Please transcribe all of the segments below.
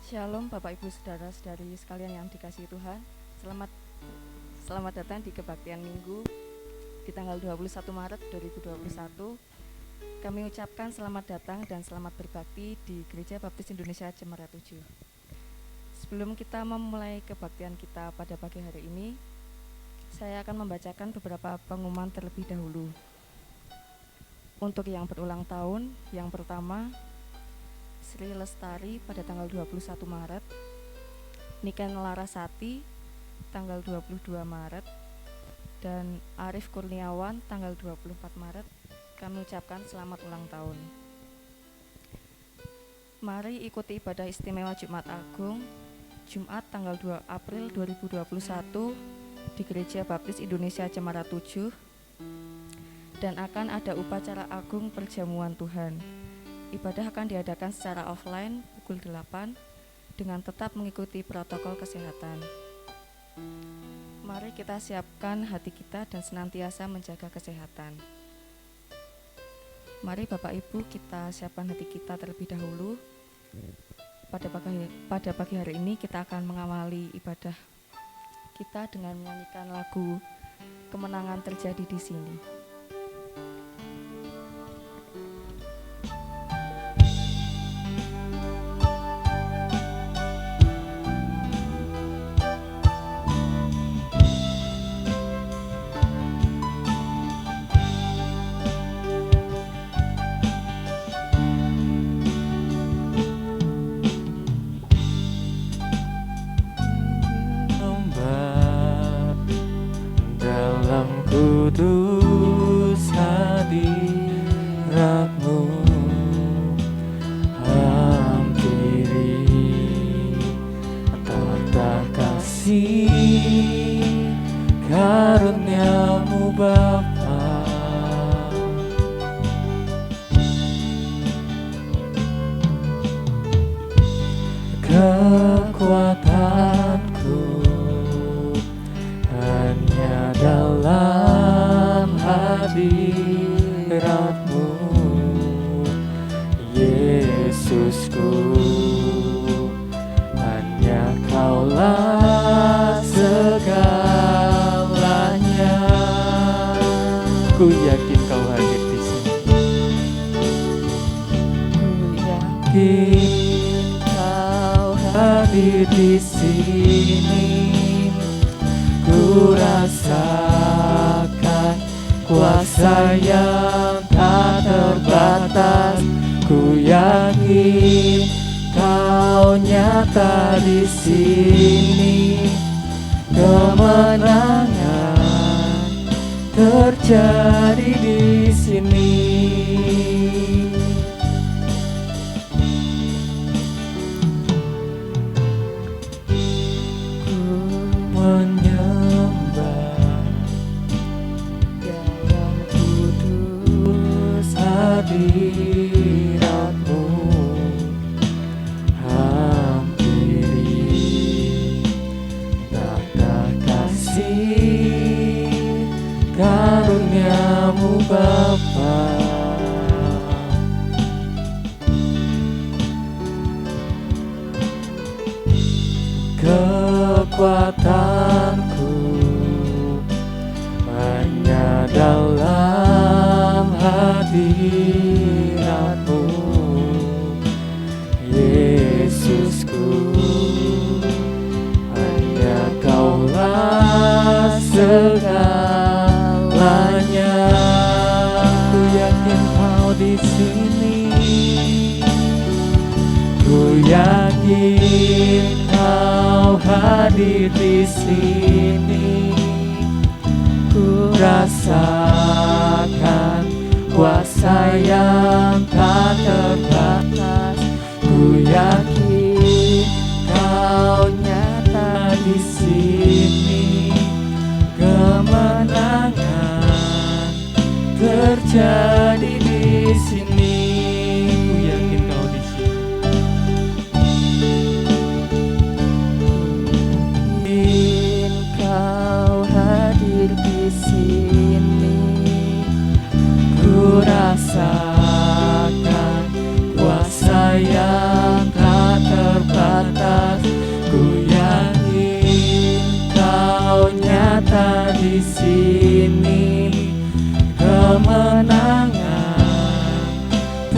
Shalom Bapak Ibu Saudara-saudari sekalian yang dikasihi Tuhan. Selamat datang di kebaktian Minggu di tanggal 21 Maret 2021. Kami ucapkan selamat datang dan selamat berbakti di Gereja Baptis Indonesia Cemara 7. Sebelum kita memulai kebaktian kita pada pagi hari ini, saya akan membacakan beberapa pengumuman terlebih dahulu. Untuk yang berulang tahun, yang pertama Sri Lestari pada tanggal 21 Maret, Niken Larasati tanggal 22 Maret, dan Arif Kurniawan tanggal 24 Maret. Kami ucapkan selamat ulang tahun. Mari ikuti ibadah istimewa Jumat Agung Jumat tanggal 2 April 2021 di Gereja Baptis Indonesia Cemara 7, dan akan ada upacara agung perjamuan Tuhan. Ibadah akan diadakan secara offline pukul 8 dengan tetap mengikuti protokol kesehatan. Mari kita siapkan hati kita dan senantiasa menjaga kesehatan. Mari Bapak Ibu kita siapkan hati kita terlebih dahulu. Pada pagi hari ini kita akan mengawali ibadah kita dengan menyanyikan lagu Kemenangan Terjadi di Sini. Kudus hadirat-Mu, hampiri tata kasih karunia-Mu Bapa. Kekuatanku hanya dalam hadirat-Mu, Yesusku. Hanya Kaulah segalanya. Ku yakin Kau hadir di sini. Yakin Kau hadir di sini. Ku rasakan kuasa yang tak terbatas. Ku yakin Kau nyata di sini. Kemenangan terjadi di sini. Ku menyembah dalam kudus hadirat-Mu, hampiri tata kasih karunia-Mu Bapa. Kekuatanku hanya dalam hadirat-Mu, Yesusku. Hanya Kaulah segalanya. Ku yakin Kau di sini. Ku yakin Kau hadir di sini. Ku rasakan kuasa yang tak terbatas. Ku yakin Kau nyata di sini. Kemenangan terjadi di sini. Ku yakin Kau di sini. Kau hadir di sini. Ku rasakan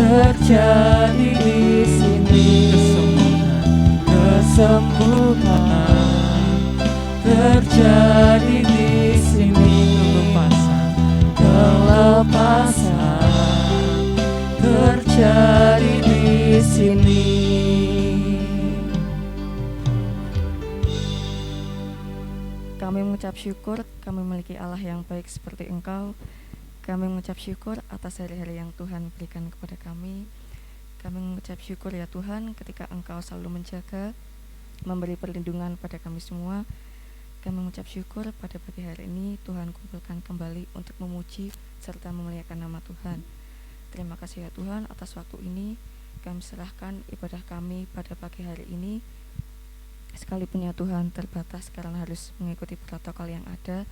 terjadi di sini. Kesembuhan terjadi di sini. Kelepasan terjadi di sini. Kami mengucap syukur kami memiliki Allah yang baik seperti Engkau. Kami mengucap syukur atas hari-hari yang Tuhan berikan kepada kami. Kami mengucap syukur ya Tuhan ketika Engkau selalu menjaga, memberi perlindungan pada kami semua. Kami mengucap syukur pada pagi hari ini Tuhan kumpulkan kembali untuk memuji serta memuliakan nama Tuhan. Terima kasih ya Tuhan atas waktu ini. Kami serahkan ibadah kami pada pagi hari ini. Sekalipun ya Tuhan terbatas karena harus mengikuti protokol yang ada,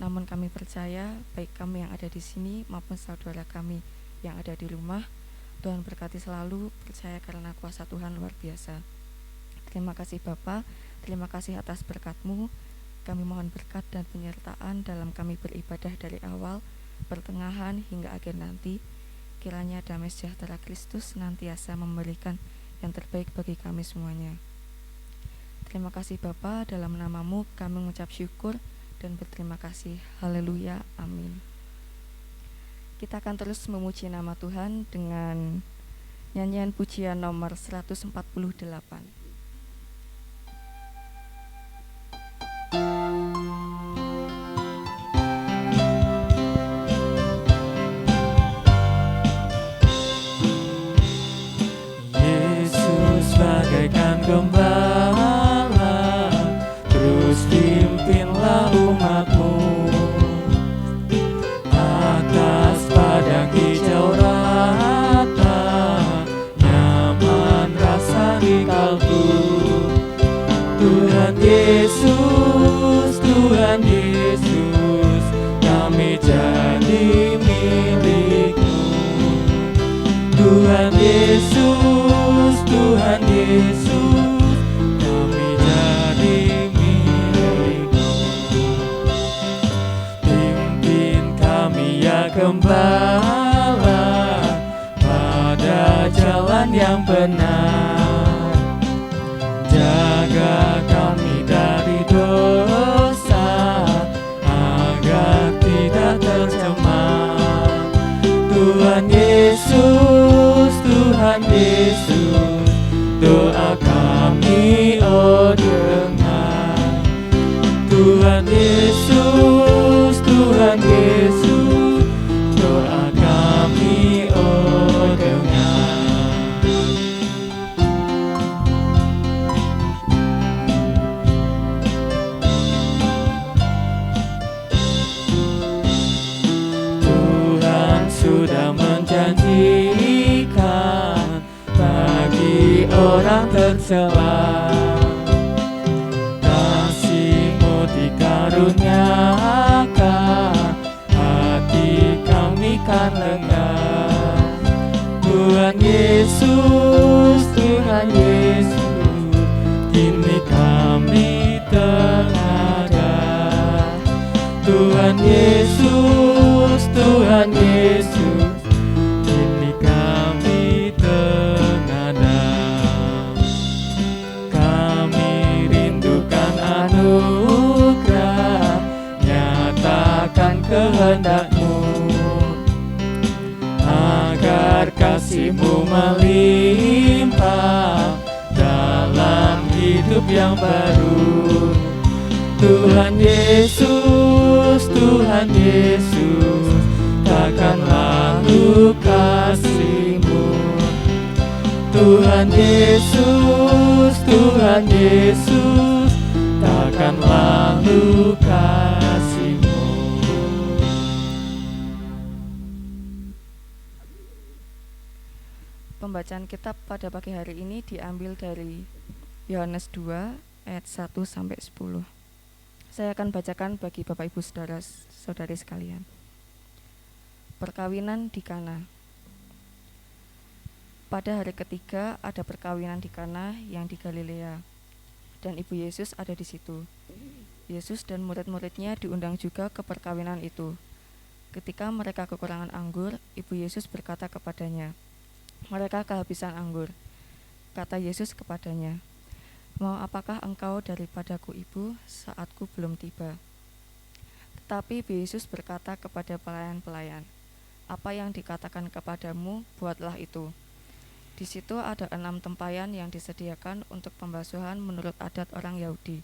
namun kami percaya baik kami yang ada di sini maupun saudara kami yang ada di rumah, Tuhan berkati selalu, percaya karena kuasa Tuhan luar biasa. Terima kasih Bapa, terima kasih atas berkat-Mu. Kami mohon berkat dan penyertaan dalam kami beribadah dari awal, pertengahan hingga akhir nanti. Kiranya damai sejahtera Kristus senantiasa memberikan yang terbaik bagi kami semuanya. Terima kasih Bapa, dalam nama-Mu kami mengucap syukur dan berterima kasih. Haleluya, amin. Kita akan terus memuji nama Tuhan dengan nyanyian pujian nomor 148. Yesus bagaikan gembala, terus pimpinlah umat-Mu atas padang hijau rata, nyaman rasa di kalbu. Tuhan Yesus, Tuhan Yesus, kami jadi milik-Mu. Tuhan Yesus, Tuhan Yesus, kami jadi milik-Mu. Pimpin kami ya Gembala pada jalan yang benar. Jaga kami dari dosa agar tidak tercemar. Tuhan Yesus, Tuhan Yesus, doa kami oh dengar. Tuhan Yesus, Tuhan Yesus, doa kami oh dengar. Tuhan sudah menjanjikan bagi orang tercela, kasih-Mu dikaruniakan, hati kami kan lega. Tuhan Yesus, Tuhan Yesus, kini kami tengadah. Tuhan Yesus, Tuhan Yesus, kini kami tengadah. Kami rindukan anugerah, nyatakan kehendak-Mu, agar kasih-Mu melimpah dalam hidup yang baru. Tuhan Yesus, Tuhan Yesus, takkanlah lalu kasih-Mu. Tuhan Yesus, Tuhan Yesus, takkan lalu kasih-Mu. Pembacaan kitab pada pagi hari ini diambil dari Yohanes 2 ayat 1 sampai 10. Saya akan bacakan bagi Bapak Ibu saudari sekalian. Perkawinan di Kana. Pada hari ketiga ada perkawinan di Kana yang di Galilea, dan Ibu Yesus ada di situ. Yesus dan murid-muridnya diundang juga ke perkawinan itu. Ketika mereka kekurangan anggur, Ibu Yesus berkata kepadanya, mereka kehabisan anggur. Kata Yesus kepadanya, "Mau apakah engkau daripadaku, Ibu, saatku belum tiba?" Tetapi Yesus berkata kepada pelayan-pelayan, "Apa yang dikatakan kepadamu, buatlah itu." Di situ ada 6 tempayan yang disediakan untuk pembasuhan menurut adat orang Yahudi.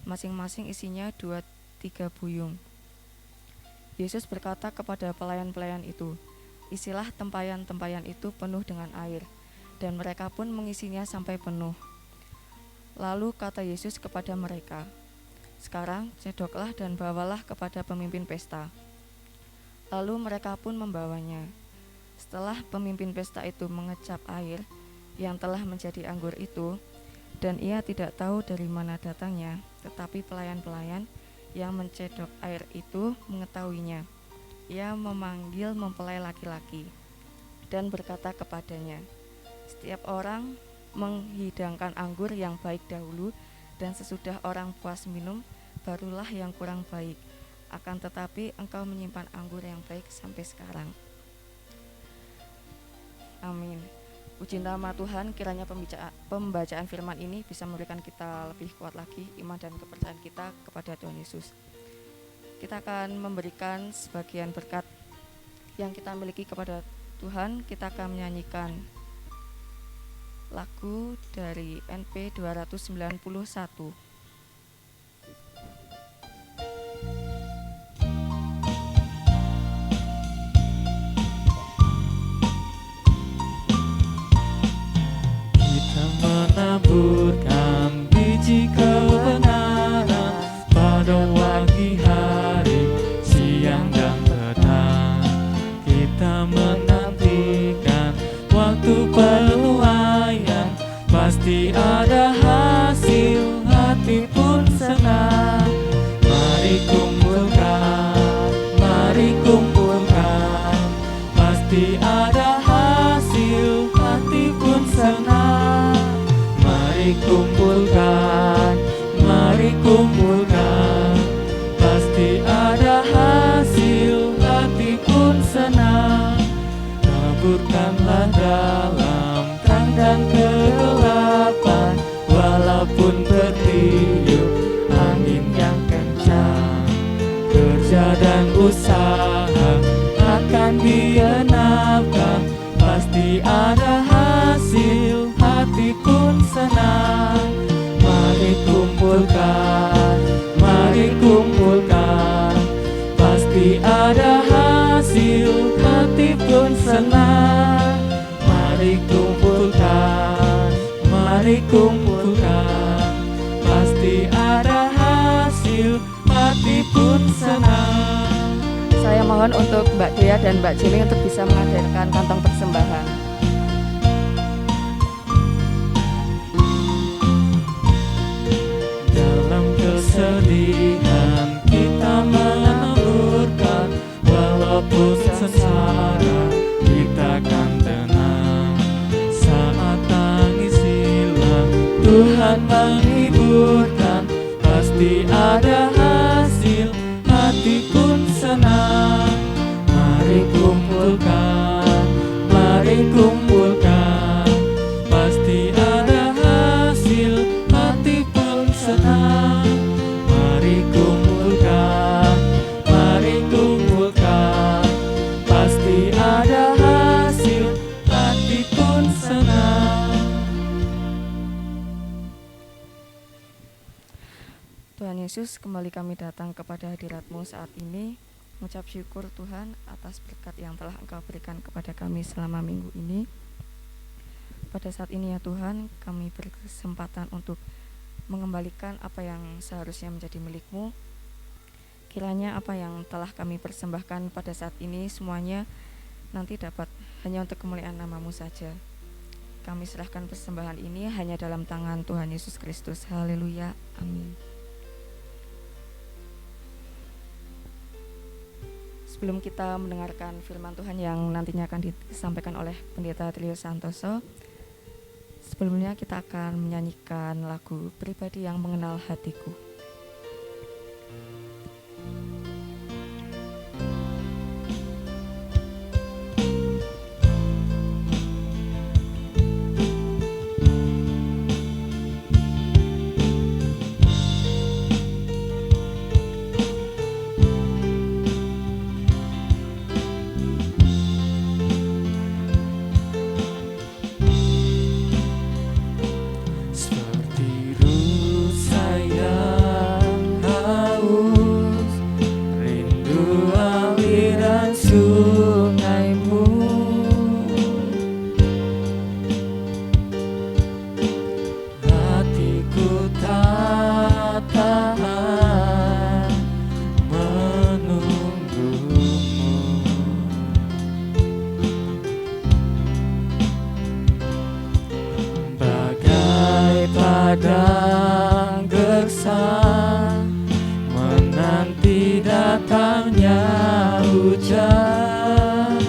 Masing-masing isinya 2-3 buyung. Yesus berkata kepada pelayan-pelayan itu, "Isilah tempayan-tempayan itu penuh dengan air." Dan mereka pun mengisinya sampai penuh. Lalu kata Yesus kepada mereka, "Sekarang cedoklah dan bawalah kepada pemimpin pesta." Lalu mereka pun membawanya. Setelah pemimpin pesta itu mengecap air yang telah menjadi anggur itu, dan ia tidak tahu dari mana datangnya, tetapi pelayan-pelayan yang mencedok air itu mengetahuinya. Ia memanggil mempelai laki-laki dan berkata kepadanya, "Setiap orang menghidangkan anggur yang baik dahulu, dan sesudah orang puas minum, barulah yang kurang baik. Akan tetapi engkau menyimpan anggur yang baik sampai sekarang." Amin. Puji nama Tuhan, kiranya pembacaan firman ini bisa memberikan kita lebih kuat lagi iman dan kepercayaan kita kepada Tuhan Yesus. Kita akan memberikan sebagian berkat yang kita miliki kepada Tuhan. Kita akan menyanyikan lagu dari NP 291. Menaburkan biji kebenaran pada pagi hari, siang dan petang. Kita menantikan waktu penuaian, pasti ada hasil, hati pun senang. Mari kumpulkan, pasti ada hasil, hati pun senang. Mari kumpulkan, pasti ada hasil, hati pun senang. Taburkanlah dalam terang dan kegelapan, walaupun bertiup angin yang kencang. Kerja dan usaha akan digenapkan, pasti ada hasil, hati pun senang. Mari kumpulkan, pasti ada hasil, hati pun senang. Mari kumpulkan, pasti ada hasil, hati pun senang. Saya mohon untuk Mbak Dea dan Mbak Jenny untuk bisa menghadirkan kantong persembahan. Dalam kesedihan kita menaburkan, walaupun sengsara kita kan tenang. Saat tangis hilang, Tuhan menghiburkan, pasti ada hasil, hati pun senang. Mari kumpulkan, pasti ada hasil, hati pun senang. Mari kumpulkan, pasti ada hasil, hati pun senang. Tuhan Yesus, kembali kami datang kepada hadirat-Mu saat ini, mengucap syukur Tuhan atas berkat yang telah Engkau berikan kepada kami selama minggu ini. Pada saat ini ya Tuhan, kami berkesempatan untuk mengembalikan apa yang seharusnya menjadi milik-Mu. Kiranya apa yang telah kami persembahkan pada saat ini semuanya nanti dapat hanya untuk kemuliaan nama-Mu saja. Kami serahkan persembahan ini hanya dalam tangan Tuhan Yesus Kristus. Haleluya. Amin. Sebelum kita mendengarkan firman Tuhan yang nantinya akan disampaikan oleh Pendeta Trio Santoso, sebelumnya kita akan menyanyikan lagu Pribadi yang Mengenal Hatiku. padang gersang, menanti datangnya hujan.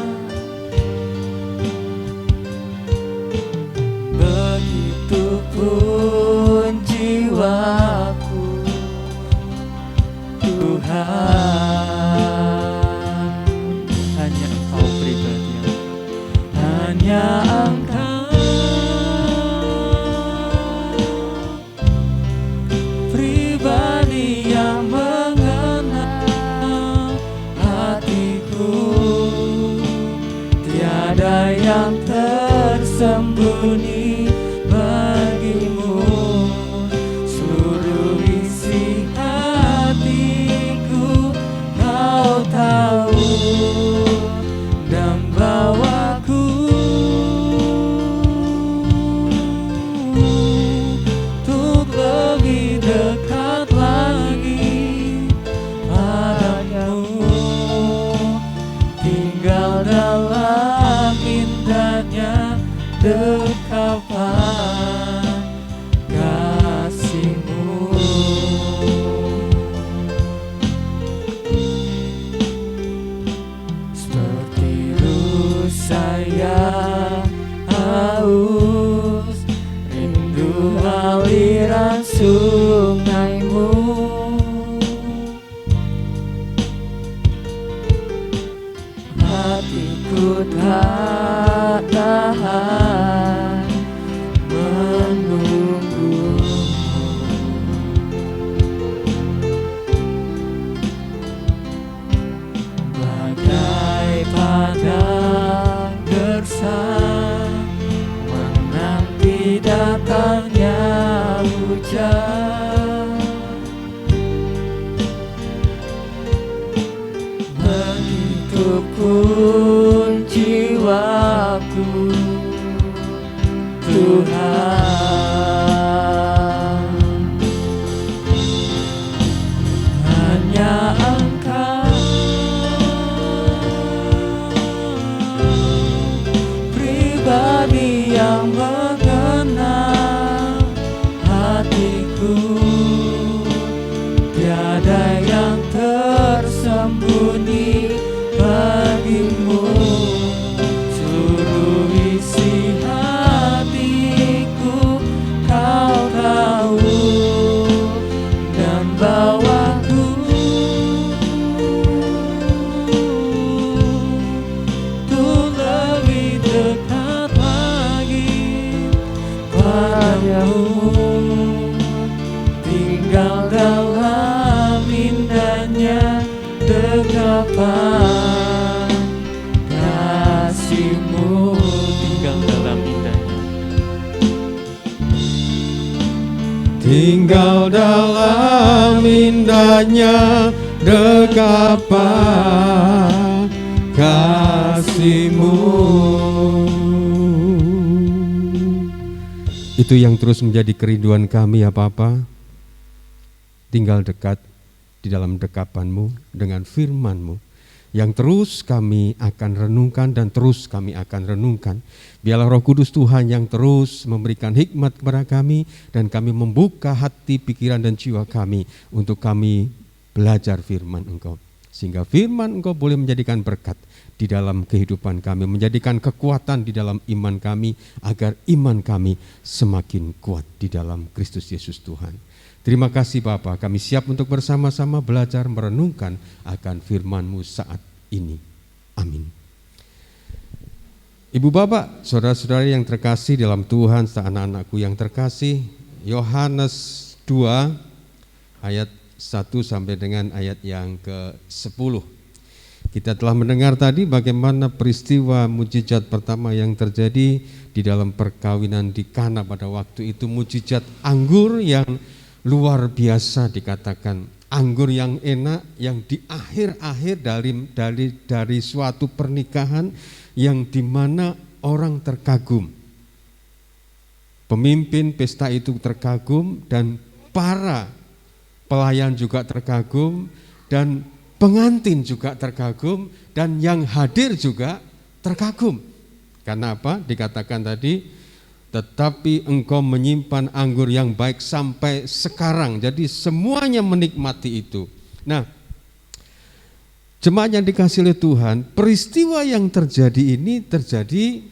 Begitupun jiwaku, Tuhan, hanya Engkau pribadi, hanya Engkau pribadi yang mengenal hatiku. Tiada yang tersembunyi bagimu, seluruh isi hatiku Kau tahu, dan bawaku untuk lebih dekat lagi padamu, tinggal dalam indahnya dekapan kasih-Mu. Seperti rusa yang haus, rindu aliran sungai-Mu, hatiku tak tahan menunggu-Mu. Bagai padang gersang, menanti datangnya hujan. Begitupun jiwaku, Tuhan, hanya Engkau pribadi yang mengenal hatiku. Tiada yang tersembunyi bagimu, seluruh isi hatiku Kau tahu, dan bawaku untuk lebih dekat lagi padamu, tinggal dalam indahnya dekapan kasih-Mu, tinggal dalam indahnya, tinggal dalam indahnya dekapan kasih-Mu. Itu yang terus menjadi kerinduan kami ya Bapa. Tinggal dekat di dalam dekapan-Mu dengan firman-Mu yang terus kami akan renungkan dan terus kami akan renungkan. Biarlah Roh Kudus Tuhan yang terus memberikan hikmat kepada kami dan kami membuka hati, pikiran dan jiwa kami untuk kami belajar firman Engkau. Sehingga firman Engkau boleh menjadikan berkat di dalam kehidupan kami, menjadikan kekuatan di dalam iman kami, agar iman kami semakin kuat di dalam Kristus Yesus Tuhan. Terima kasih Bapa, kami siap untuk bersama-sama belajar merenungkan akan firman-Mu saat ini. Amin. Ibu Bapak, saudara-saudari yang terkasih dalam Tuhan, serta anak-anakku yang terkasih, Yohanes 2 ayat 1 sampai dengan ayat yang ke-10. Kita telah mendengar tadi bagaimana peristiwa mujizat pertama yang terjadi di dalam perkawinan di Kana pada waktu itu, mujizat anggur yang luar biasa dikatakan, anggur yang enak yang di akhir-akhir dari suatu pernikahan yang dimana orang terkagum. Pemimpin pesta itu terkagum dan para pelayan juga terkagum dan pengantin juga terkagum dan yang hadir juga terkagum. Karena apa? Dikatakan tadi tetapi engkau menyimpan anggur yang baik sampai sekarang. Jadi semuanya menikmati itu. Nah, jemaat yang dikasihi oleh Tuhan, peristiwa yang terjadi ini terjadi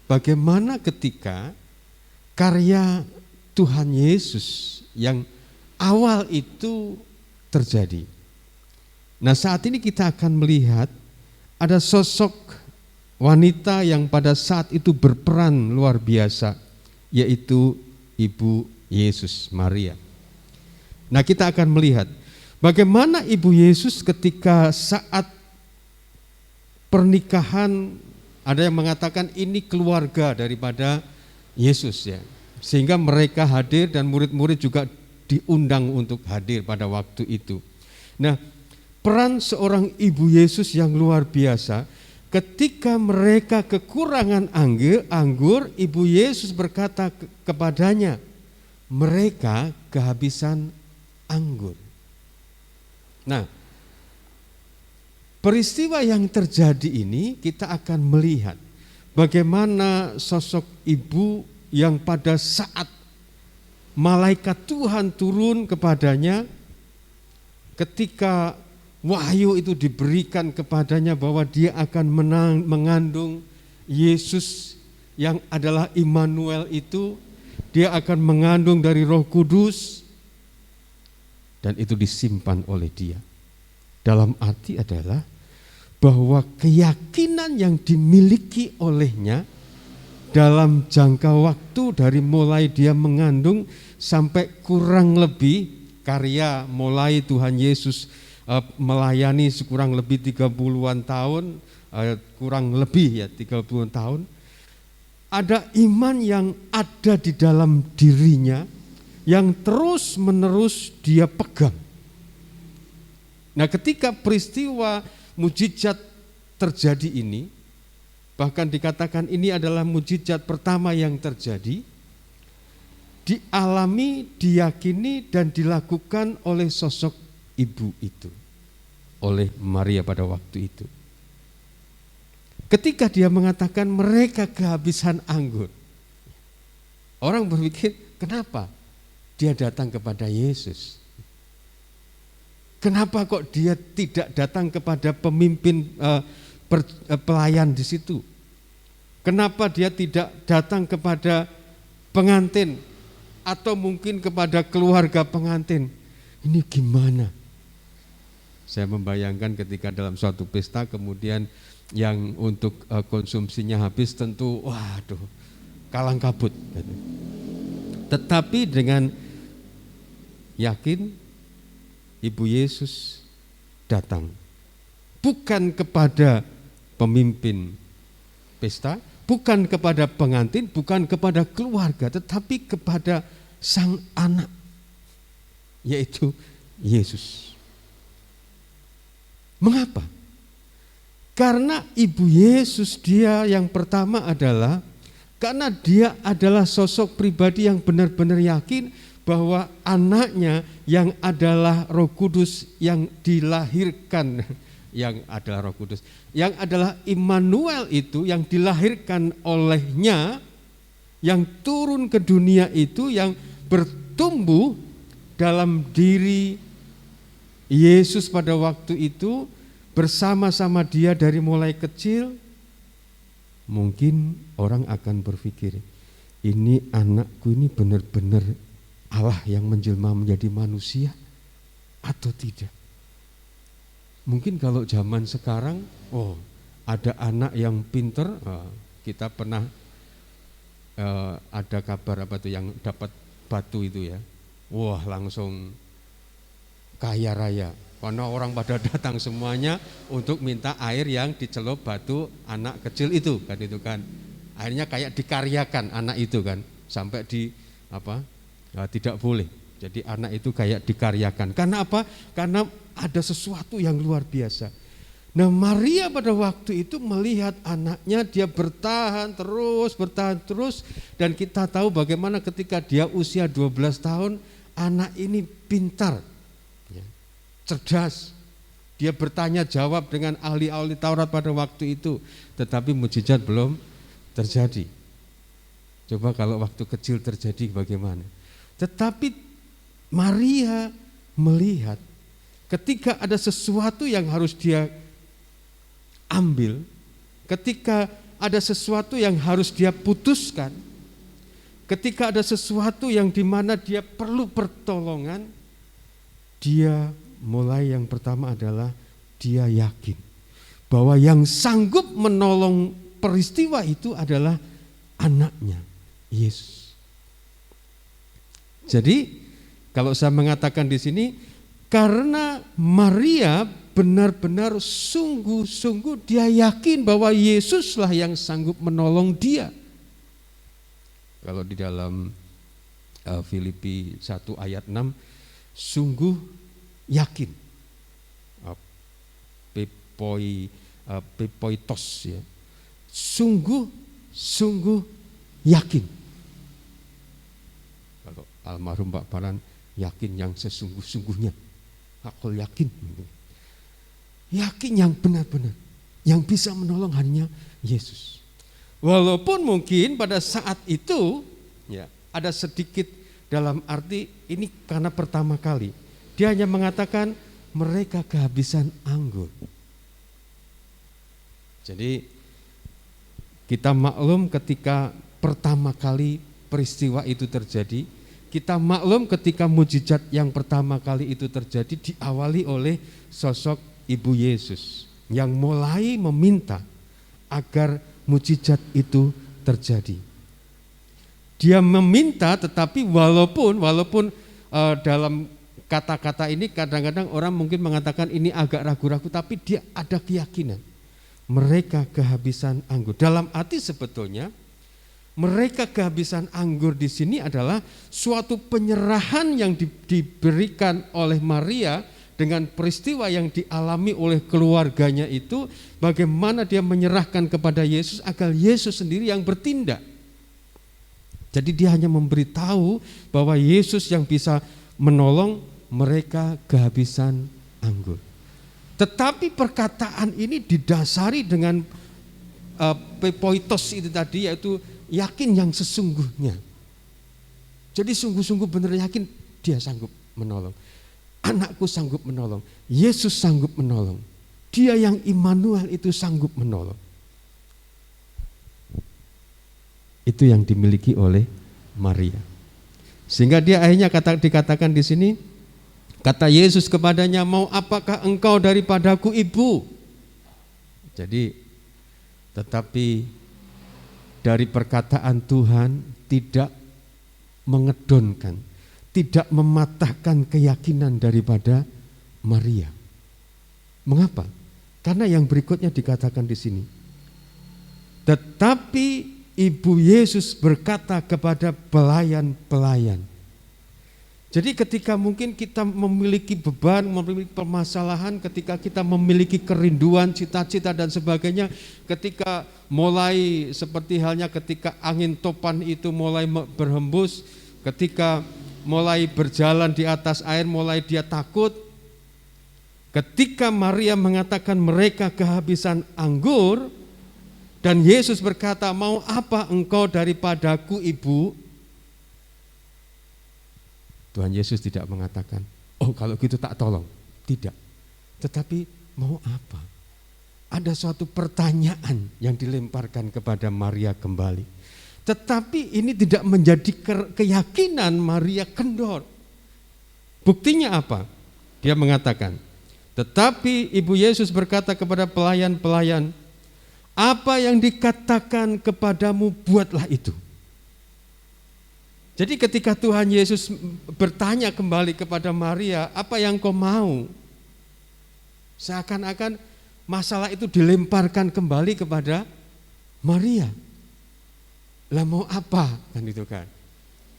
bagaimana ketika karya Tuhan Yesus yang awal itu terjadi. Nah, saat ini kita akan melihat ada sosok wanita yang pada saat itu berperan luar biasa, yaitu Ibu Yesus, Maria. Nah, kita akan melihat bagaimana Ibu Yesus ketika saat pernikahan, ada yang mengatakan ini keluarga daripada Yesus ya. Sehingga mereka hadir dan murid-murid juga diundang untuk hadir pada waktu itu. Nah, peran seorang Ibu Yesus yang luar biasa. Ketika mereka kekurangan anggur, Ibu Yesus berkata kepadanya, mereka kehabisan anggur. Nah, peristiwa yang terjadi ini kita akan melihat bagaimana sosok ibu yang pada saat malaikat Tuhan turun kepadanya, ketika wahyu itu diberikan kepadanya bahwa dia akan mengandung Yesus yang adalah Immanuel itu, dia akan mengandung dari Roh Kudus, dan itu disimpan oleh dia. Dalam arti adalah bahwa keyakinan yang dimiliki olehnya dalam jangka waktu dari mulai dia mengandung sampai kurang lebih karya mulai Tuhan Yesus melayani sekurang lebih 30-an tahun, kurang lebih ya 30-an tahun, ada iman yang ada di dalam dirinya yang terus menerus dia pegang. Nah, ketika peristiwa mujizat terjadi ini, bahkan dikatakan ini adalah mujizat pertama yang terjadi, dialami, diyakini dan dilakukan oleh sosok ibu itu, oleh Maria pada waktu itu. Ketika dia mengatakan mereka kehabisan anggur, orang berpikir, kenapa dia datang kepada Yesus? Kenapa kok dia tidak datang kepada pemimpin pelayan di situ? Kenapa dia tidak datang kepada pengantin atau mungkin kepada keluarga pengantin? Ini gimana? Saya membayangkan ketika dalam suatu pesta kemudian yang untuk konsumsinya habis, tentu waduh kalang kabut. Tetapi dengan yakin Ibu Yesus datang bukan kepada pemimpin pesta, bukan kepada pengantin, bukan kepada keluarga, tetapi kepada sang anak, yaitu Yesus. Mengapa? Karena Ibu Yesus dia yang pertama adalah karena dia adalah sosok pribadi yang benar-benar yakin bahwa anaknya yang adalah Roh Kudus yang dilahirkan, yang adalah Roh Kudus, yang adalah Immanuel itu yang dilahirkan olehnya, yang turun ke dunia itu, yang bertumbuh dalam diri Yesus pada waktu itu bersama-sama dia dari mulai kecil. Mungkin orang akan berpikir, ini anakku ini benar-benar Allah yang menjelma menjadi manusia atau tidak? Mungkin kalau zaman sekarang, ada anak yang pinter, kita pernah ada kabar apa tuh yang dapat batu itu ya, wah langsung kaya raya. Karena orang pada datang semuanya untuk minta air yang dicelup batu anak kecil itu kan. Akhirnya kayak dikaryakan anak itu kan, sampai tidak boleh. Jadi anak itu kayak dikaryakan. Karena apa? Karena ada sesuatu yang luar biasa. Nah, Maria pada waktu itu melihat anaknya, dia bertahan terus, dan kita tahu bagaimana ketika dia usia 12 tahun, anak ini pintar, cerdas. Dia bertanya jawab dengan ahli-ahli Taurat pada waktu itu, tetapi mujizat belum terjadi. Coba kalau waktu kecil terjadi bagaimana? Tetapi Maria melihat ketika ada sesuatu yang harus dia ambil, ketika ada sesuatu yang harus dia putuskan, ketika ada sesuatu yang dimana dia perlu pertolongan, dia mulai yang pertama adalah dia yakin bahwa yang sanggup menolong peristiwa itu adalah anaknya, Yesus. Jadi kalau saya mengatakan di sini, karena Maria benar-benar sungguh-sungguh dia yakin bahwa Yesuslah yang sanggup menolong dia. Kalau di dalam Filipi 1 ayat 6, sungguh yakin, pepoitos ya, sungguh yakin. Kalau almarhum Pak Paran, yakin yang sesungguh-sungguhnya, aku yakin, yakin yang benar-benar, yang bisa menolong hanya Yesus. Walaupun mungkin pada saat itu ya ada sedikit dalam arti ini karena pertama kali dia hanya mengatakan mereka kehabisan anggur. Jadi kita maklum ketika pertama kali peristiwa itu terjadi, kita maklum ketika mujizat yang pertama kali itu terjadi diawali oleh sosok Ibu Yesus yang mulai meminta agar mujizat itu terjadi. Dia meminta, tetapi walaupun dalam kata-kata ini kadang-kadang orang mungkin mengatakan ini agak ragu-ragu, tapi dia ada keyakinan mereka kehabisan anggur. Dalam arti sebetulnya mereka kehabisan anggur di sini adalah suatu penyerahan yang diberikan oleh Maria dengan peristiwa yang dialami oleh keluarganya itu, bagaimana dia menyerahkan kepada Yesus agar Yesus sendiri yang bertindak. Jadi dia hanya memberitahu bahwa Yesus yang bisa menolong mereka kehabisan anggur. Tetapi perkataan ini didasari dengan pepoitos itu tadi, yaitu yakin yang sesungguhnya. Jadi sungguh-sungguh benar yakin dia sanggup menolong. Anakku sanggup menolong, Yesus sanggup menolong. Dia yang Immanuel itu sanggup menolong. Itu yang dimiliki oleh Maria. Sehingga dia akhirnya dikatakan di sini, kata Yesus kepadanya, mau apakah engkau daripadaku, Ibu? Jadi tetapi dari perkataan Tuhan tidak mengedonkan, tidak mematahkan keyakinan daripada Maria. Mengapa? Karena yang berikutnya dikatakan di sini. Tetapi Ibu Yesus berkata kepada pelayan-pelayan. Jadi ketika mungkin kita memiliki beban, memiliki permasalahan, ketika kita memiliki kerinduan, cita-cita dan sebagainya, ketika mulai seperti halnya ketika angin topan itu mulai berhembus, ketika mulai berjalan di atas air, mulai dia takut. Ketika Maria mengatakan mereka kehabisan anggur, dan Yesus berkata, mau apa engkau daripadaku, Ibu? Tuhan Yesus tidak mengatakan, oh kalau gitu tak tolong. Tidak. Tetapi mau apa? Ada suatu pertanyaan yang dilemparkan kepada Maria kembali. Tetapi ini tidak menjadi keyakinan Maria kendor. Buktinya apa? Dia mengatakan, tetapi Ibu Yesus berkata kepada pelayan-pelayan, apa yang dikatakan kepadamu buatlah itu. Jadi ketika Tuhan Yesus bertanya kembali kepada Maria, apa yang kau mau? Seakan-akan masalah itu dilemparkan kembali kepada Maria. Lah mau apa? Kan itu kan.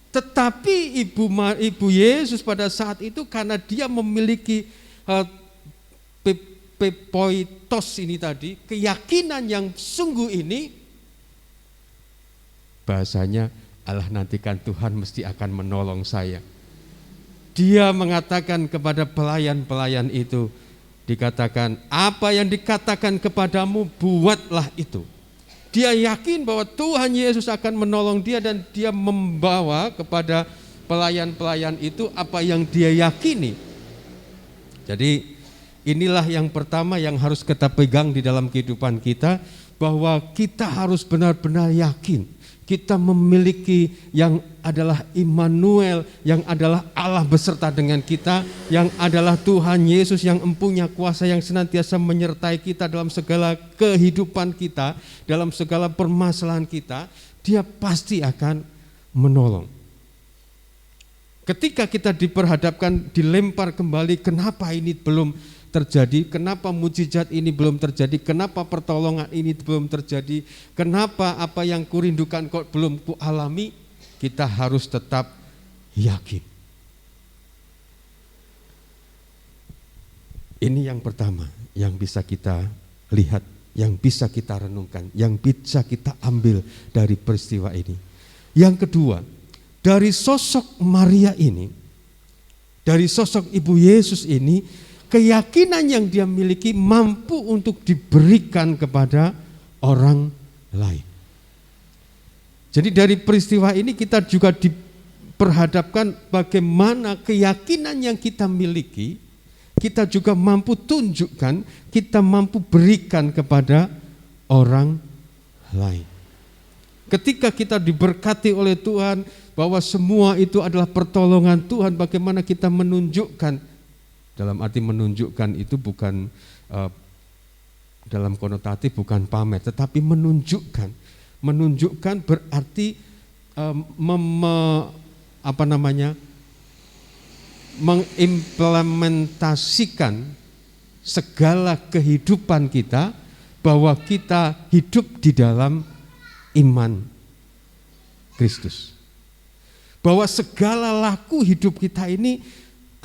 Tetapi Ibu Yesus pada saat itu karena dia memiliki pepoitos ini tadi, keyakinan yang sungguh ini, bahasanya Allah nantikan Tuhan mesti akan menolong saya. Dia mengatakan kepada pelayan-pelayan itu, dikatakan apa yang dikatakan kepadamu buatlah itu. Dia yakin bahwa Tuhan Yesus akan menolong dia dan dia membawa kepada pelayan-pelayan itu apa yang dia yakini. Jadi inilah yang pertama yang harus kita pegang di dalam kehidupan kita, bahwa kita harus benar-benar yakin kita memiliki yang adalah Immanuel, yang adalah Allah beserta dengan kita, yang adalah Tuhan Yesus yang empunya kuasa, yang senantiasa menyertai kita dalam segala kehidupan kita, dalam segala permasalahan kita. Dia pasti akan menolong. Ketika kita diperhadapkan, dilempar kembali, kenapa ini belum terjadi, kenapa mujizat ini belum terjadi, kenapa pertolongan ini belum terjadi, kenapa apa yang kurindukan kok belum kualami, kita harus tetap yakin. Ini yang pertama yang bisa kita lihat, yang bisa kita renungkan, yang bisa kita ambil dari peristiwa ini. Yang kedua, dari sosok Maria ini, dari sosok Ibu Yesus ini, keyakinan yang dia miliki mampu untuk diberikan kepada orang lain. Jadi dari peristiwa ini kita juga diperhadapkan bagaimana keyakinan yang kita miliki, kita juga mampu tunjukkan, kita mampu berikan kepada orang lain. Ketika kita diberkati oleh Tuhan, bahwa semua itu adalah pertolongan Tuhan, bagaimana kita menunjukkan. Dalam arti menunjukkan itu bukan dalam konotatif, bukan pamer, tetapi menunjukkan. Menunjukkan berarti mengimplementasikan segala kehidupan kita, bahwa kita hidup di dalam iman Kristus. Bahwa segala laku hidup kita ini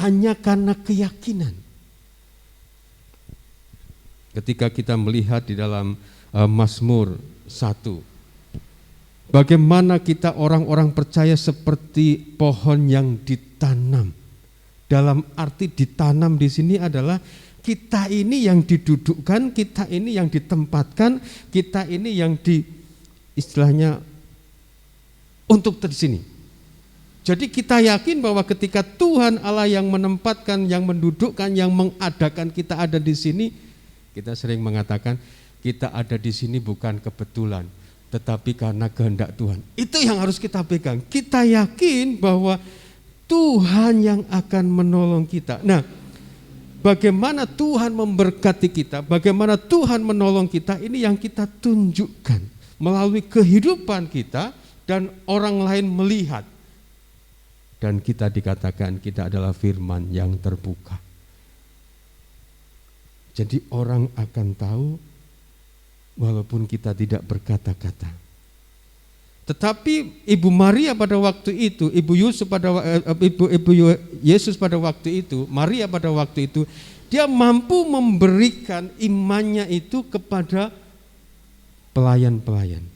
hanya karena keyakinan. Ketika kita melihat di dalam Mazmur 1, bagaimana kita orang-orang percaya seperti pohon yang ditanam. Dalam arti ditanam di sini adalah kita ini yang didudukkan, kita ini yang ditempatkan, kita ini yang istilahnya untuk di sini. Jadi kita yakin bahwa ketika Tuhan Allah yang menempatkan, yang mendudukkan, yang mengadakan kita ada di sini, kita sering mengatakan kita ada di sini bukan kebetulan, tetapi karena kehendak Tuhan. Itu yang harus kita pegang. Kita yakin bahwa Tuhan yang akan menolong kita. Nah, bagaimana Tuhan memberkati kita, bagaimana Tuhan menolong kita, ini yang kita tunjukkan melalui kehidupan kita dan orang lain melihat. Dan kita dikatakan kita adalah firman yang terbuka. Jadi orang akan tahu walaupun kita tidak berkata-kata. Tetapi Ibu Maria pada waktu itu, Ibu Yesus pada waktu itu, Maria pada waktu itu, dia mampu memberikan imannya itu kepada pelayan-pelayan.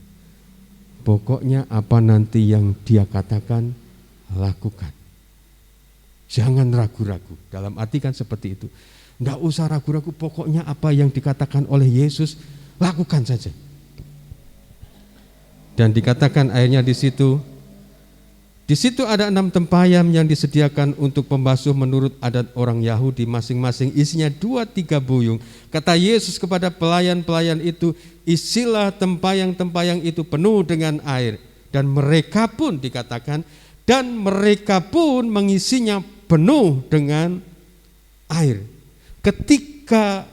Pokoknya apa nanti yang dia katakan, lakukan. Jangan ragu-ragu. Dalam arti kan seperti itu. Enggak usah ragu-ragu, pokoknya apa yang dikatakan oleh Yesus, lakukan saja. Dan dikatakan akhirnya di situ ada 6 tempayam yang disediakan untuk pembasuh menurut adat orang Yahudi, masing-masing isinya 2-3 buyung. Kata Yesus kepada pelayan-pelayan itu, isilah tempayang-tempayang itu penuh dengan air. Dan mereka pun dikatakan, dan mereka pun mengisinya penuh dengan air. Ketika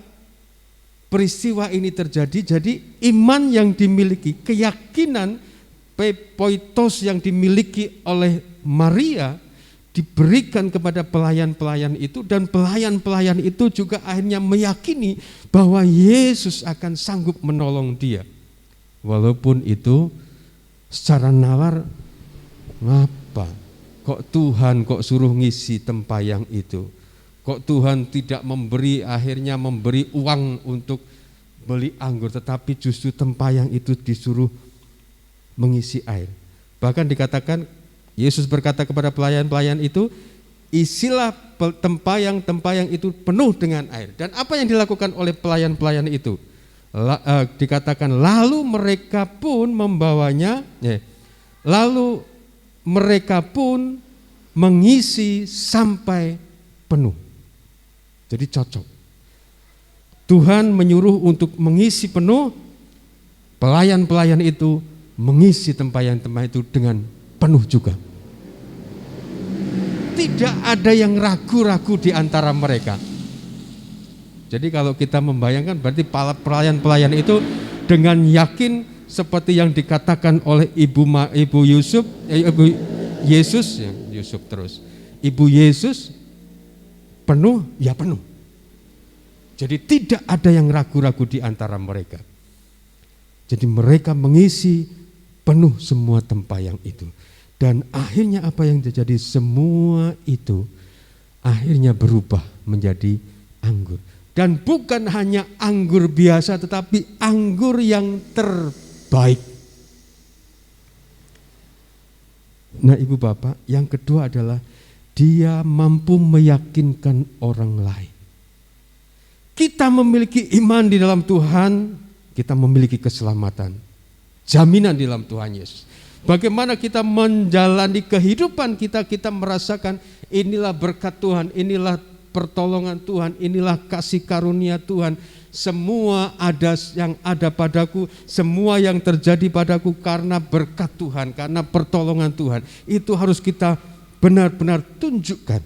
peristiwa ini terjadi, jadi iman yang dimiliki, keyakinan poitos yang dimiliki oleh Maria diberikan kepada pelayan-pelayan itu, dan pelayan-pelayan itu juga akhirnya meyakini bahwa Yesus akan sanggup menolong dia. Walaupun itu secara nalar, apa? Kok Tuhan kok suruh ngisi tempayang itu? Kok Tuhan tidak akhirnya memberi uang untuk beli anggur, tetapi justru tempayang itu disuruh mengisi air. Bahkan dikatakan Yesus berkata kepada pelayan-pelayan itu, isilah tempayang-tempayang itu penuh dengan air. Dan apa yang dilakukan oleh pelayan-pelayan itu? dikatakan lalu mereka pun membawanya, lalu mereka pun mengisi sampai penuh. Jadi cocok. Tuhan menyuruh untuk mengisi penuh, pelayan-pelayan itu mengisi tempat itu dengan penuh juga. Tidak ada yang ragu-ragu di antara mereka. Jadi kalau kita membayangkan berarti pelayan-pelayan itu dengan yakin seperti yang dikatakan oleh Ibu Yesus, Ibu Yesus penuh, ya penuh. Jadi tidak ada yang ragu-ragu di antara mereka. Jadi mereka mengisi penuh semua tempayan itu. Dan akhirnya apa yang terjadi? Semua itu akhirnya berubah menjadi anggur. Dan bukan hanya anggur biasa, tetapi anggur yang terbaik. Nah, Ibu Bapak, yang kedua adalah dia mampu meyakinkan orang lain. Kita memiliki iman di dalam Tuhan, kita memiliki keselamatan, jaminan di dalam Tuhan Yesus. Bagaimana kita menjalani kehidupan kita, kita merasakan inilah berkat Tuhan, inilah pertolongan Tuhan, inilah kasih karunia Tuhan. Semua yang ada padaku, semua yang terjadi padaku karena berkat Tuhan, karena pertolongan Tuhan. Itu harus kita benar-benar tunjukkan.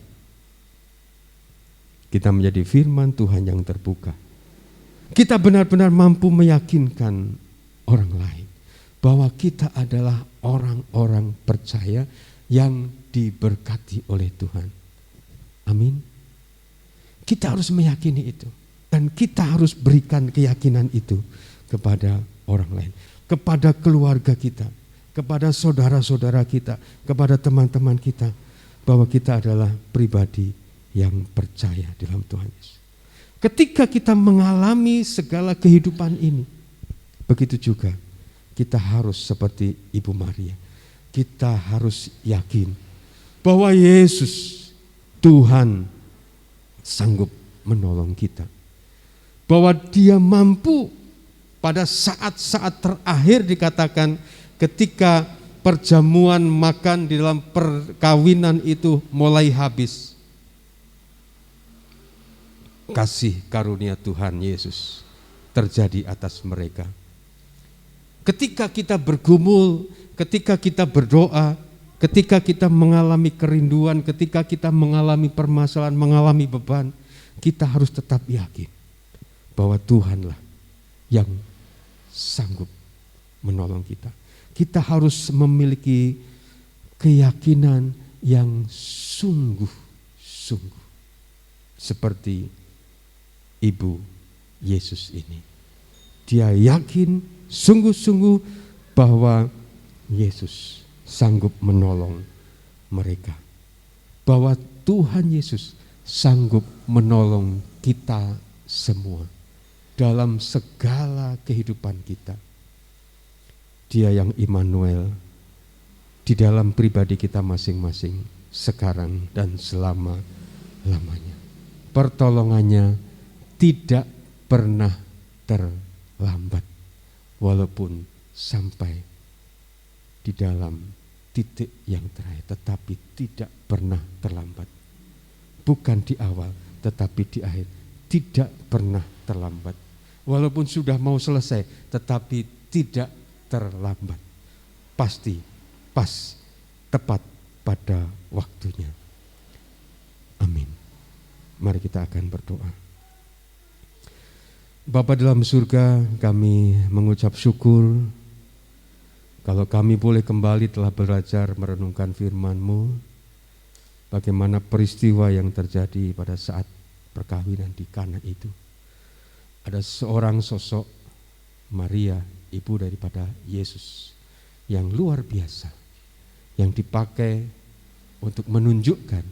Kita menjadi firman Tuhan yang terbuka. Kita benar-benar mampu meyakinkan orang lain bahwa kita adalah orang-orang percaya yang diberkati oleh Tuhan. Amin. Kita harus meyakini itu. Dan kita harus berikan keyakinan itu kepada orang lain. Kepada keluarga kita, kepada saudara-saudara kita, kepada teman-teman kita. Bahwa kita adalah pribadi yang percaya dalam Tuhan Yesus. Ketika kita mengalami segala kehidupan ini, begitu juga kita harus seperti Ibu Maria. Kita harus yakin bahwa Yesus, Tuhan, sanggup menolong kita. Bahwa Dia mampu pada saat-saat terakhir dikatakan ketika perjamuan makan di dalam perkawinan itu mulai habis. Kasih karunia Tuhan Yesus terjadi atas mereka. Ketika kita bergumul, ketika kita berdoa, ketika kita mengalami kerinduan, ketika kita mengalami permasalahan, mengalami beban, kita harus tetap yakin bahwa Tuhanlah yang sanggup menolong kita. Kita harus memiliki keyakinan yang sungguh-sungguh. Seperti Ibu Yesus ini. Dia yakin sungguh-sungguh bahwa Yesus sanggup menolong mereka. Bahwa Tuhan Yesus sanggup menolong kita semua dalam segala kehidupan kita. Dia yang Immanuel di dalam pribadi kita masing-masing sekarang dan selama-lamanya. Pertolongannya tidak pernah terlambat walaupun sampai di dalam titik yang terakhir, tetapi tidak pernah terlambat. Bukan di awal tetapi di akhir, tidak pernah terlambat. Walaupun sudah mau selesai tetapi tidak terlambat. Pasti pas, tepat pada waktunya. Amin. Mari kita akan berdoa. Bapa dalam surga, kami mengucap syukur kalau kami boleh kembali telah belajar merenungkan firman-Mu, bagaimana peristiwa yang terjadi pada saat perkawinan di Kana itu. Ada seorang sosok Maria, ibu daripada Yesus, yang luar biasa, yang dipakai untuk menunjukkan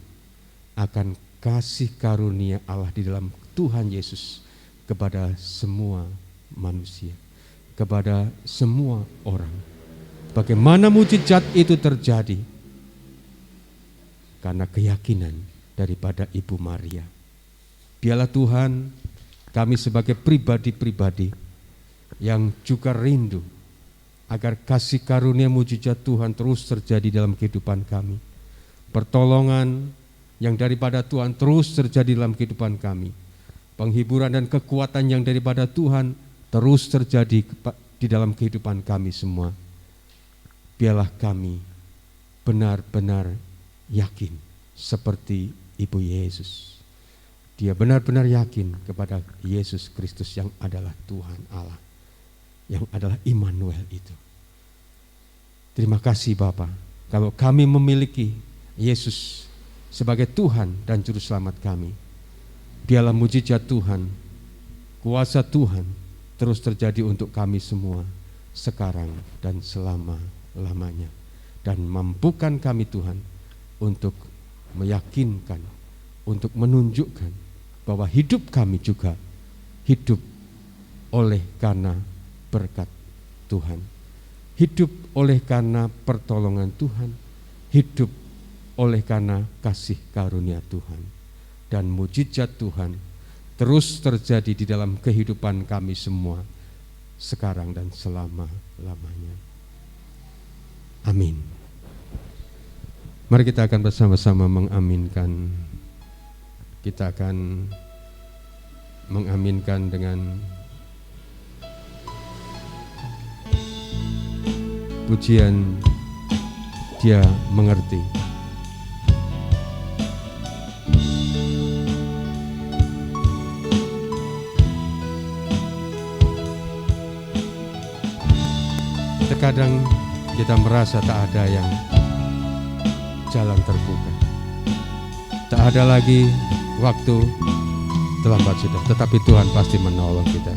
akan kasih karunia Allah di dalam Tuhan Yesus kepada semua manusia, kepada semua orang. Bagaimana mujizat itu terjadi? Karena keyakinan daripada Ibu Maria. Biarlah Tuhan, kami sebagai pribadi-pribadi yang juga rindu agar kasih karunia mujizat Tuhan terus terjadi dalam kehidupan kami. Pertolongan yang daripada Tuhan terus terjadi dalam kehidupan kami. Penghiburan dan kekuatan yang daripada Tuhan terus terjadi di dalam kehidupan kami semua. Biarlah kami benar-benar yakin seperti Ibu Yesus. Dia benar-benar yakin kepada Yesus Kristus yang adalah Tuhan Allah, yang adalah Immanuel itu. Terima kasih Bapa, kalau kami memiliki Yesus sebagai Tuhan dan Juru Selamat kami. Biarlah mujizat Tuhan, kuasa Tuhan terus terjadi untuk kami semua sekarang dan selama-lamanya. Dan mampukan kami Tuhan untuk meyakinkan, untuk menunjukkan bahwa hidup kami juga hidup oleh karena berkat Tuhan. Hidup oleh karena pertolongan Tuhan. Hidup oleh karena kasih karunia Tuhan. Dan mujizat Tuhan terus terjadi di dalam kehidupan kami semua sekarang dan selama-lamanya. Amin. Mari kita akan bersama-sama mengaminkan. Kita akan mengaminkan dengan pujian Dia Mengerti. Terkadang kita merasa tak ada yang jalan terbuka. Tak ada lagi waktu, terlambat sudah, tetapi Tuhan pasti menolong kita.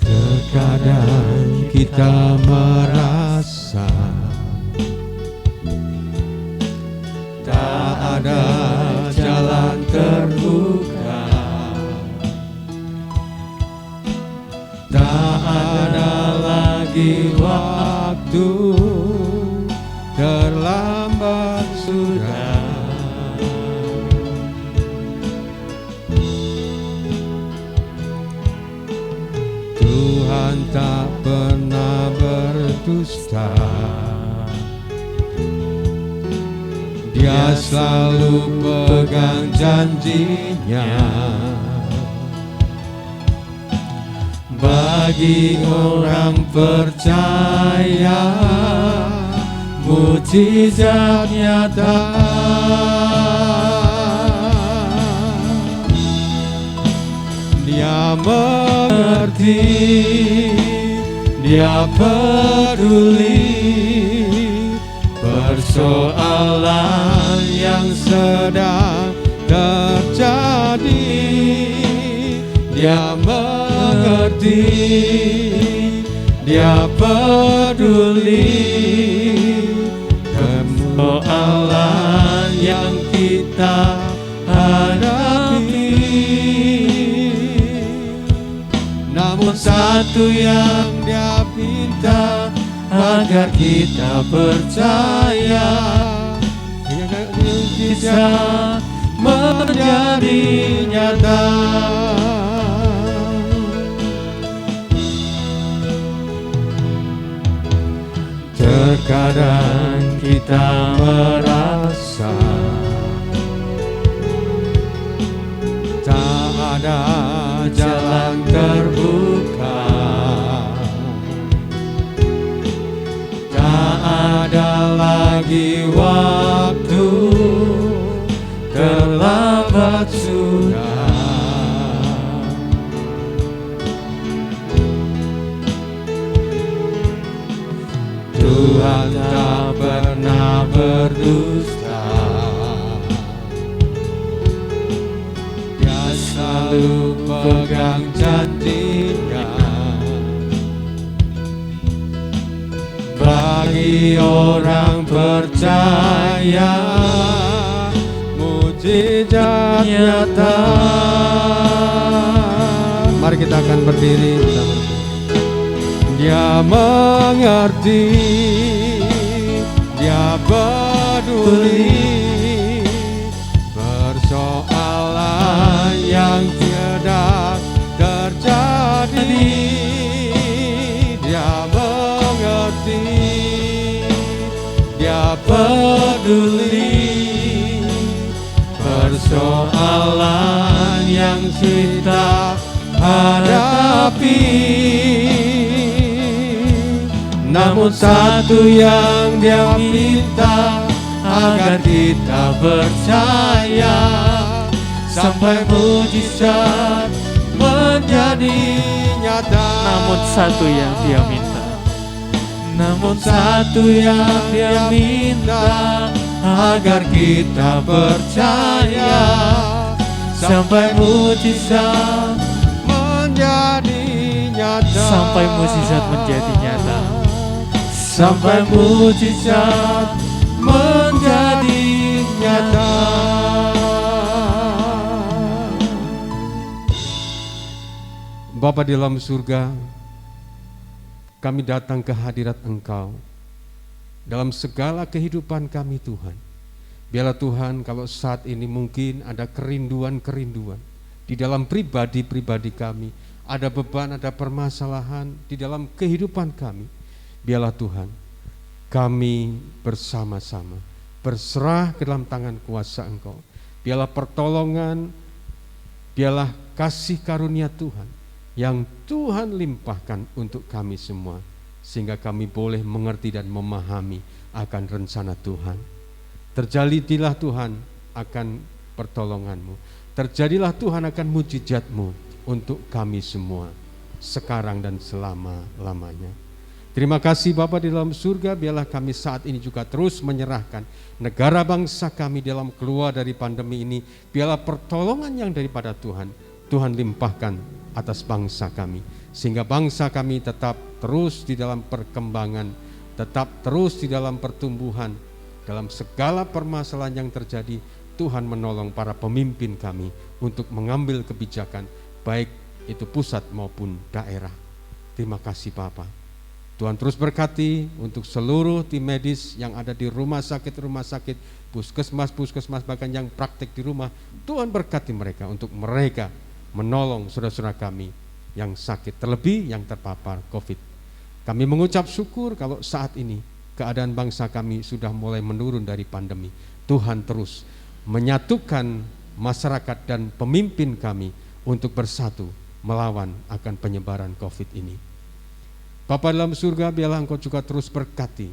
Terkadang kita merasa tak ada jalan terbuka, tak ada lagi waktu, terlambat sudah. Tuhan tak pernah berdusta, Dia selalu pegang janjinya. Bagi orang percaya, mujizat nyata. Dia mengerti, Dia peduli persoalan yang sedang terjadi. Dia mengerti, Dia peduli persoalan yang kita hadapi. Namun satu yang Dia minta, agar kita percaya, bisa menjadi nyata. Terkadang kita merasa tak ada jalan terbuka, tak ada lagi waktu, terlambat sudah. Tuhan tak pernah berdusta, Dia selalu pegang janjinya. Bagi orang percaya, mujizat nyata. Mari kita akan berdiri bersama. Dia mengerti, Dia peduli persoalan yang tiada terjadi. Dia mengerti, Dia peduli persoalan yang kita hadapi. Namun satu yang Dia minta, agar kita percaya sampai mujizat menjadi nyata. Namun satu yang Dia minta, Namun satu yang Dia minta, agar kita percaya sampai mujizat menjadi nyata. sampai mukjizat menjadi nyata. Sampai mujizat menjadi nyata. Bapa di dalam surga, kami datang ke hadirat Engkau dalam segala kehidupan kami Tuhan. Biarlah Tuhan, kalau saat ini mungkin ada kerinduan-kerinduan di dalam pribadi-pribadi kami, ada beban, ada permasalahan di dalam kehidupan kami. Biarlah Tuhan, kami bersama-sama berserah ke dalam tangan kuasa Engkau. Biarlah pertolongan, biarlah kasih karunia Tuhan yang Tuhan limpahkan untuk kami semua, sehingga kami boleh mengerti dan memahami akan rencana Tuhan. Terjadilah Tuhan akan pertolongan-Mu, terjadilah Tuhan akan mujizat-Mu untuk kami semua, sekarang dan selama-lamanya. Terima kasih Bapa di dalam surga, biarlah kami saat ini juga terus menyerahkan negara bangsa kami dalam keluar dari pandemi ini. Biarlah pertolongan yang daripada Tuhan limpahkan atas bangsa kami, sehingga bangsa kami tetap terus di dalam perkembangan, tetap terus di dalam pertumbuhan. Dalam segala permasalahan yang terjadi, Tuhan menolong para pemimpin kami untuk mengambil kebijakan, baik itu pusat maupun daerah. Terima kasih Bapa. Tuhan terus berkati untuk seluruh tim medis yang ada di rumah sakit, puskesmas, bahkan yang praktek di rumah. Tuhan berkati mereka untuk mereka menolong saudara-saudara kami yang sakit, terlebih yang terpapar COVID. Kami mengucap syukur kalau saat ini keadaan bangsa kami sudah mulai menurun dari pandemi. Tuhan terus menyatukan masyarakat dan pemimpin kami untuk bersatu melawan akan penyebaran COVID ini. Bapa dalam surga, biarlah Engkau juga terus berkati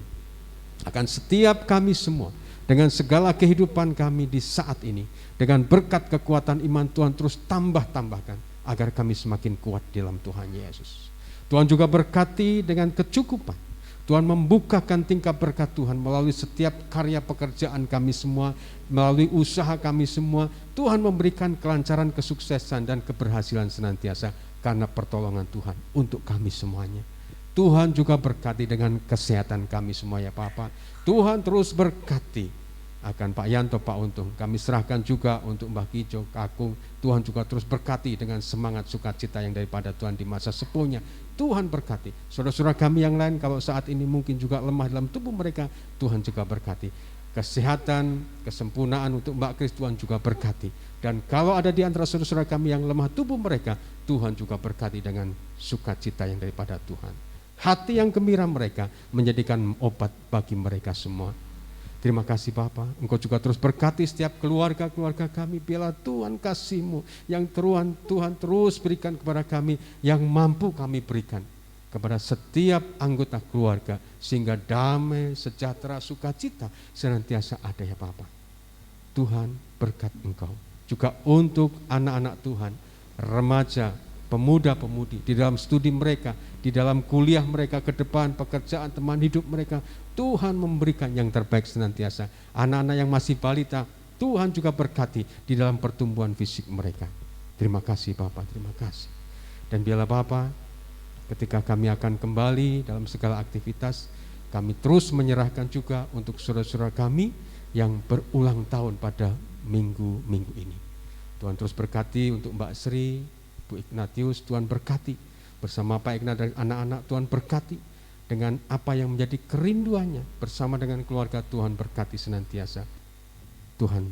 akan setiap kami semua dengan segala kehidupan kami di saat ini. Dengan berkat kekuatan iman Tuhan terus tambahkan agar kami semakin kuat dalam Tuhan Yesus. Tuhan juga berkati dengan kecukupan. Tuhan membukakan tingkap berkat Tuhan melalui setiap karya pekerjaan kami semua, melalui usaha kami semua. Tuhan memberikan kelancaran, kesuksesan dan keberhasilan senantiasa karena pertolongan Tuhan untuk kami semuanya. Tuhan juga berkati dengan kesehatan kami semua ya Bapa. Tuhan terus berkati akan Pak Yanto, Pak Untung. Kami serahkan juga untuk Mbah Kijo, Kakung. Tuhan juga terus berkati dengan semangat sukacita yang daripada Tuhan di masa sepuhnya. Tuhan berkati. Saudara-saudara kami yang lain kalau saat ini mungkin juga lemah dalam tubuh mereka, Tuhan juga berkati. Kesehatan, kesempurnaan untuk Mbak Kris Tuhan juga berkati. Dan kalau ada di antara saudara-saudara kami yang lemah tubuh mereka, Tuhan juga berkati dengan sukacita yang daripada Tuhan. Hati yang gembira mereka menjadikan obat bagi mereka semua. Terima kasih Bapa, Engkau juga terus berkati setiap keluarga-keluarga kami. Biarlah Tuhan kasih-Mu yang Tuhan terus berikan kepada kami, yang mampu kami berikan kepada setiap anggota keluarga, sehingga damai, sejahtera, sukacita senantiasa ada ya Bapa. Tuhan berkat Engkau juga untuk anak-anak Tuhan, remaja, pemuda-pemudi di dalam studi mereka, di dalam kuliah mereka ke depan, pekerjaan, teman hidup mereka. Tuhan memberikan yang terbaik senantiasa. Anak-anak yang masih balita, Tuhan juga berkati di dalam pertumbuhan fisik mereka. Terima kasih Bapa, terima kasih. Dan biarlah Bapa, ketika kami akan kembali dalam segala aktivitas, kami terus menyerahkan juga untuk saudara-saudara kami yang berulang tahun pada minggu-minggu ini. Tuhan terus berkati untuk Mbak Sri, Bu Ignatius, Tuhan berkati. Bersama Pak Ignat dan anak-anak, Tuhan berkati. Dengan apa yang menjadi kerinduannya, bersama dengan keluarga, Tuhan berkati senantiasa. Tuhan,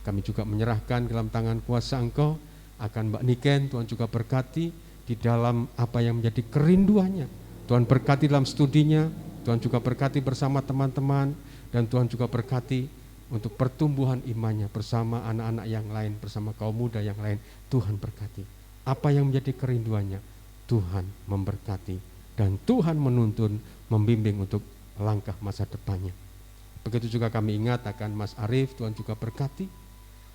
kami juga menyerahkan dalam tangan kuasa Engkau akan Mbak Niken, Tuhan juga berkati di dalam apa yang menjadi kerinduannya. Tuhan berkati dalam studinya, Tuhan juga berkati bersama teman-teman, dan Tuhan juga berkati untuk pertumbuhan imannya bersama anak-anak yang lain, bersama kaum muda yang lain. Tuhan berkati. Apa yang menjadi kerinduannya, Tuhan memberkati. Dan Tuhan menuntun, membimbing untuk langkah masa depannya. Begitu juga kami ingat akan Mas Arief, Tuhan juga berkati.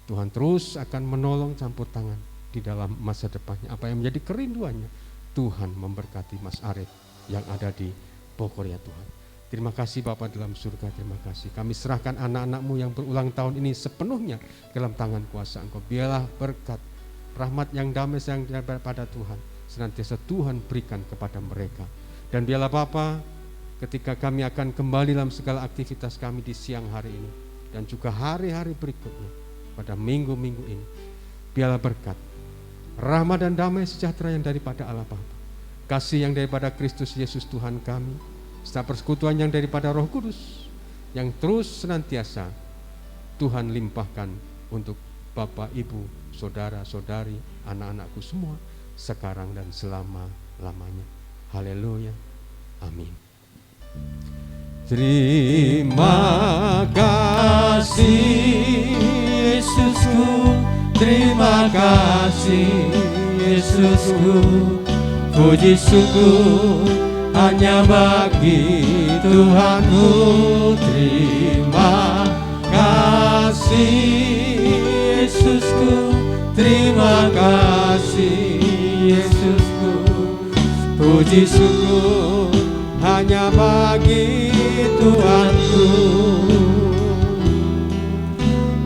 Tuhan terus akan menolong campur tangan di dalam masa depannya. Apa yang menjadi kerinduannya, Tuhan memberkati Mas Arief yang ada di Bogor ya Tuhan. Terima kasih Bapa dalam surga, terima kasih. Kami serahkan anak-anak-Mu yang berulang tahun ini sepenuhnya dalam tangan kuasa Engkau. Biarlah berkat, rahmat yang damai yang daripada Tuhan senantiasa Tuhan berikan kepada mereka. Dan biarlah Bapa, ketika kami akan kembali dalam segala aktivitas kami di siang hari ini dan juga hari-hari berikutnya pada minggu-minggu ini, biarlah berkat, rahmat dan damai sejahtera yang daripada Allah Bapa, kasih yang daripada Kristus Yesus Tuhan kami, serta persekutuan yang daripada Roh Kudus yang terus senantiasa Tuhan limpahkan untuk Bapak, Ibu, saudara-saudari, anak-anakku semua sekarang dan selama-lamanya. Haleluya. Amin. Terima kasih Yesusku, terima kasih Yesusku, puji syukur hanya bagi Tuhanku. Terima kasih Yesusku, terima kasih Yesusku, puji syukur hanya bagi Tuhanku.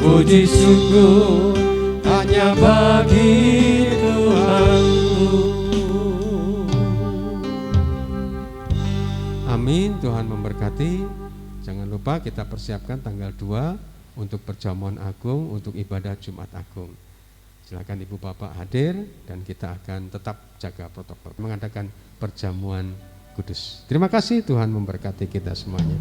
Puji syukur hanya bagi Tuhanku. Amin. Tuhan memberkati. Jangan lupa kita persiapkan tanggal 2 untuk perjamuan agung, untuk ibadah Jumat Agung. Silakan Ibu Bapak hadir dan kita akan tetap jaga protokol, mengadakan perjamuan kudus. Terima kasih, Tuhan memberkati kita semuanya.